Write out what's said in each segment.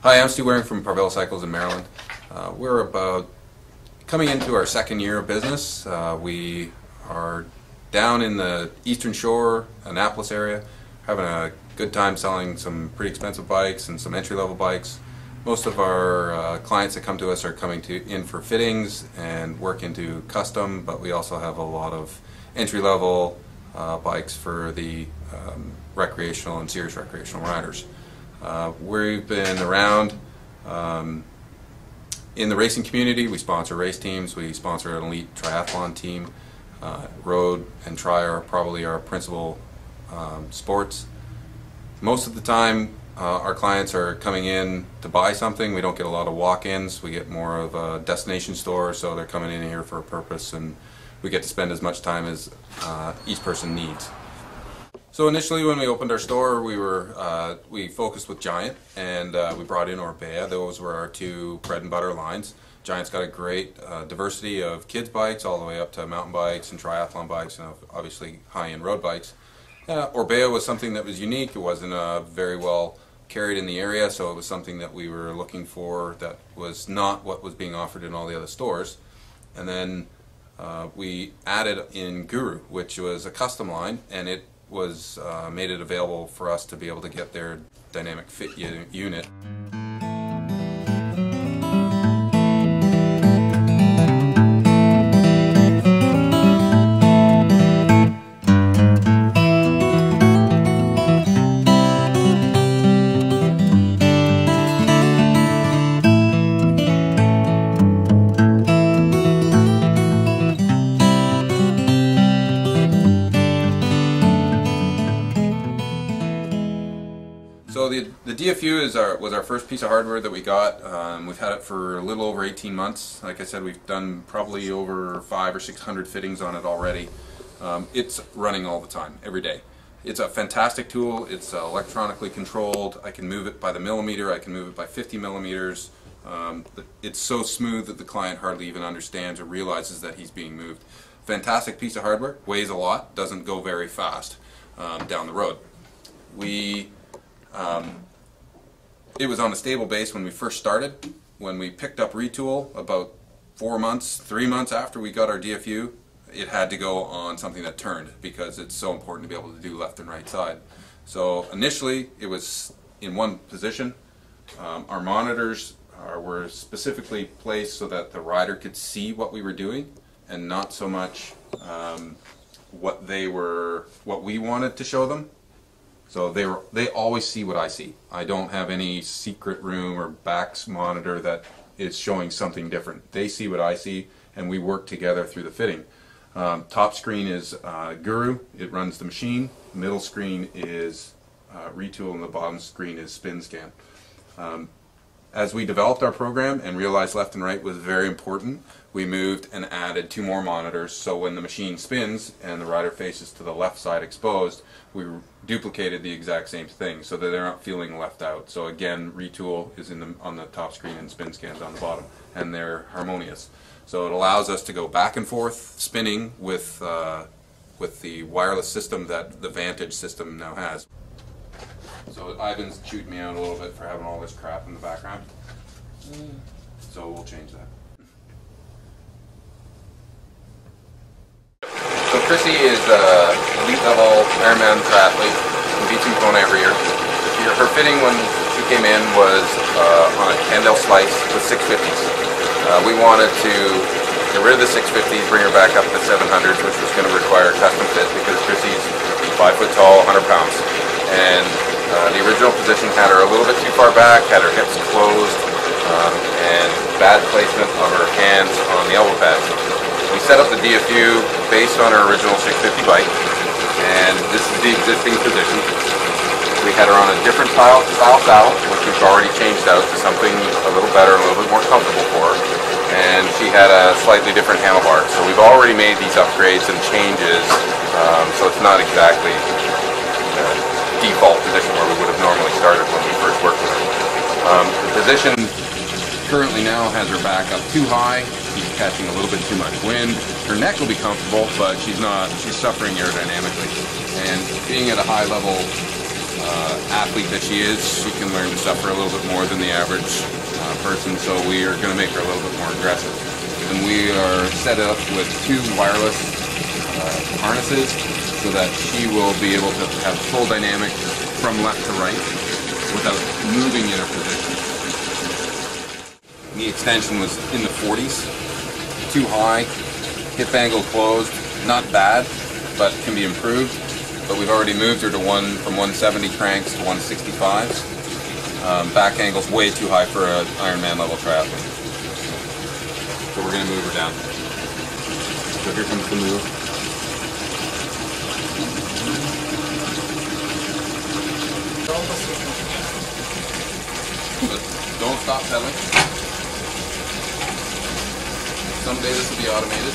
Hi, I'm Stu Waring from Parvilla Cycles in Maryland. We're about coming into our second year of business. We are down in the Eastern Shore, Annapolis area, having a good time selling some pretty expensive bikes and some entry-level bikes. Most of our clients that come to us are coming in for fittings and work into custom, but we also have a lot of entry-level bikes for the recreational and serious recreational riders. We've been around in the racing community. We sponsor race teams, we sponsor an elite triathlon team. Road and tri are probably our principal sports. Most of the time our clients are coming in to buy something. We don't get a lot of walk-ins. We get more of a destination store, so they're coming in here for a purpose, and we get to spend as much time as each person needs. So initially, when we opened our store, we focused with Giant, and we brought in Orbea. Those were our two bread and butter lines. Giant's got a great diversity of kids bikes all the way up to mountain bikes and triathlon bikes, and obviously high-end road bikes. Orbea was something that was unique. It wasn't very well carried in the area, so it was something that we were looking for that was not what was being offered in all the other stores. And then we added in Guru, which was a custom line, and it was made it available for us to be able to get their dynamic fit unit. So the DFU was our first piece of hardware that we got. We've had it for a little over 18 months. Like I said, we've done probably over 500 or 600 fittings on it already. It's running all the time, every day. It's a fantastic tool. It's electronically controlled. I can move it by the millimeter. I can move it by 50 millimeters. It's so smooth that the client hardly even understands or realizes that he's being moved. Fantastic piece of hardware. Weighs a lot. Doesn't go very fast down the road. It was on a stable base when we first started. When we picked up Retul about 3 months after we got our DFU, it had to go on something that turned because it's so important to be able to do left and right side. So initially it was in one position. Our monitors were specifically placed so that the rider could see what we were doing and not so much what we wanted to show them. So they always see what I see. I don't have any secret room or backs monitor that is showing something different. They see what I see, and we work together through the fitting. Top screen is Guru. It runs the machine. Middle screen is Retul, and the bottom screen is Spin Scan. As we developed our program and realized left and right was very important, we moved and added 2 more monitors, so when the machine spins and the rider faces to the left side exposed, we duplicated the exact same thing so that they're not feeling left out. So again, Retul is on the top screen and Spin Scan's on the bottom, and they're harmonious. So it allows us to go back and forth spinning with the wireless system that the Vantage system now has. So Ivan's chewed me out a little bit for having all this crap in the background. So we'll change that. So Crissy is an elite level Ironman triathlete, competes in Kona every year. Her fitting when she came in was on a Candel slice with 650s. We wanted to get rid of the 650s, bring her back up to 700s, which was going to require a custom fit because Crissy's 5 foot tall, 100 pounds. And the original position had her a little bit too far back, had her hips closed, and bad placement of her hands on the elbow pads. We set up the DFU based on her original 650 bike, and this is the existing position. We had her on a different style saddle, which we've already changed out to something a little better, a little bit more comfortable for her, and she had a slightly different handlebar. So we've already made these upgrades and changes, so it's not exactly default position where we would have normally started when we first worked with her. The position currently now has her back up too high. She's catching a little bit too much wind. Her neck will be comfortable, but she's suffering aerodynamically. And being at a high level athlete that she is, she can learn to suffer a little bit more than the average person, so we are going to make her a little bit more aggressive. And we are set up with 2 wireless harnesses so that she will be able to have full dynamic from left to right without moving in her position. The extension was in the 40s, too high, hip angle closed, not bad, but can be improved. But we've already moved her to from 170 cranks to 165s. Back angle's way too high for an Ironman level triathlete. So we're going to move her down. So here comes the move. But don't stop pedaling. Someday this will be automated.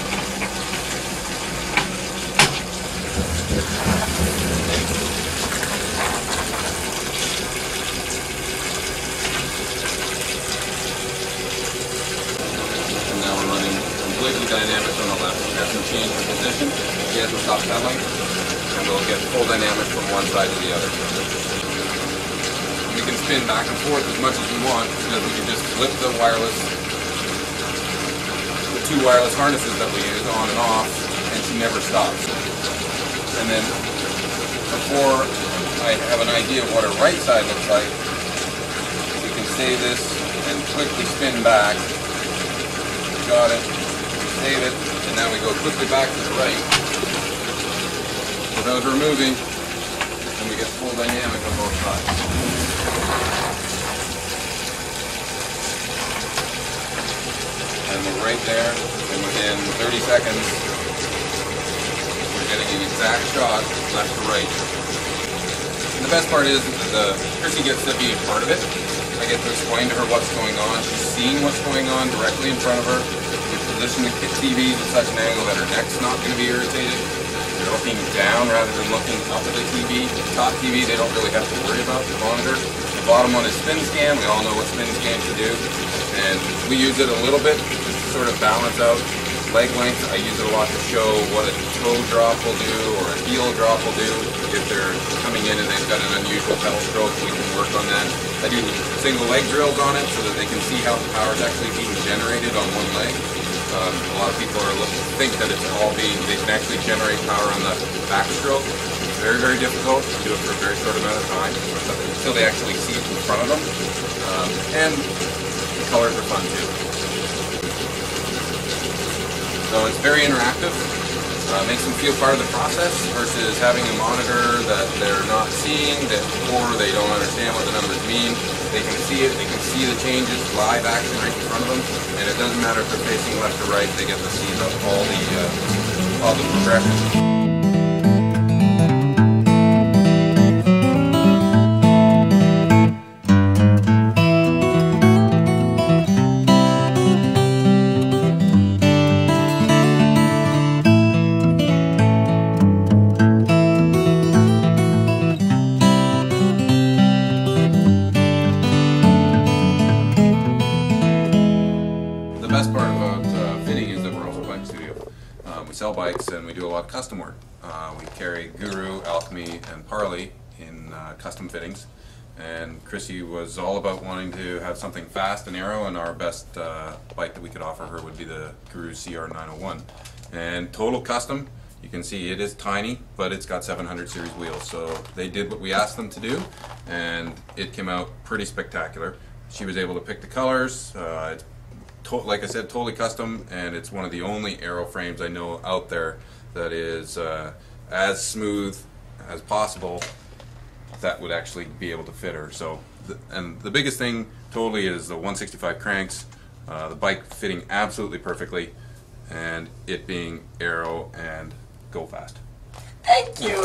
And now we're running completely dynamic on the left. As we change the position, she has to stop pedaling, and we'll get full dynamic from one side to the other. We can spin back and forth as much as we want, because we can just flip the 2 wireless harnesses that we use on and off, and she never stops. And then before I have an idea of what her right side looks like, we can save this and quickly spin back. Got it. Save it, and now we go quickly back to the right without her moving, and we get full dynamic on both sides. And we're right there, and within 30 seconds, we're getting an exact shot, left to right. And the best part is that Crissy gets to be a part of it. I get to explain to her what's going on. She's seeing what's going on directly in front of her. We position the TVs at such an angle that her neck's not going to be irritated. They're looking down rather than looking up at the TV. The top TV, they don't really have to worry about the monitor. The bottom one is spin scan. We all know what spin scan can do. And we use it a little bit just to sort of balance out leg length. I use it a lot to show what a toe drop will do or a heel drop will do. If they're coming in and they've got an unusual pedal stroke, we can work on that. I do single leg drills on it so that they can see how the power is actually being generated on one leg. A lot of people think that it's all they can actually generate power on the backstroke. It's very, very difficult to do it for a very short amount of time until they actually see it in front of them. And the colors are fun too. So it's very interactive. Makes them feel part of the process versus having a monitor that they're not seeing, or they don't understand what the numbers mean. They can see it, they can see the changes, live action right in front of them, and it doesn't matter if they're facing left or right, they get to see all the progression. We sell bikes and we do a lot of custom work. We carry Guru, Alchemy, and Parvilla in custom fittings. And Crissy was all about wanting to have something fast and aero, and our best bike that we could offer her would be the Guru CR901. And total custom, you can see it is tiny, but it's got 700 series wheels. So they did what we asked them to do, and it came out pretty spectacular. She was able to pick the colors. Like I said, totally custom, and it's one of the only aero frames I know out there that is as smooth as possible that would actually be able to fit her. So, and the biggest thing totally is the 165 cranks, the bike fitting absolutely perfectly, and it being aero and go fast. Thank you!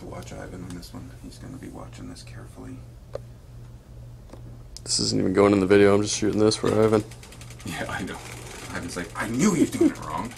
Watch Ivan on this one. He's going to be watching this carefully. This isn't even going in the video. I'm just shooting this for Ivan. Yeah, I know. Ivan's like, I knew he was doing it wrong.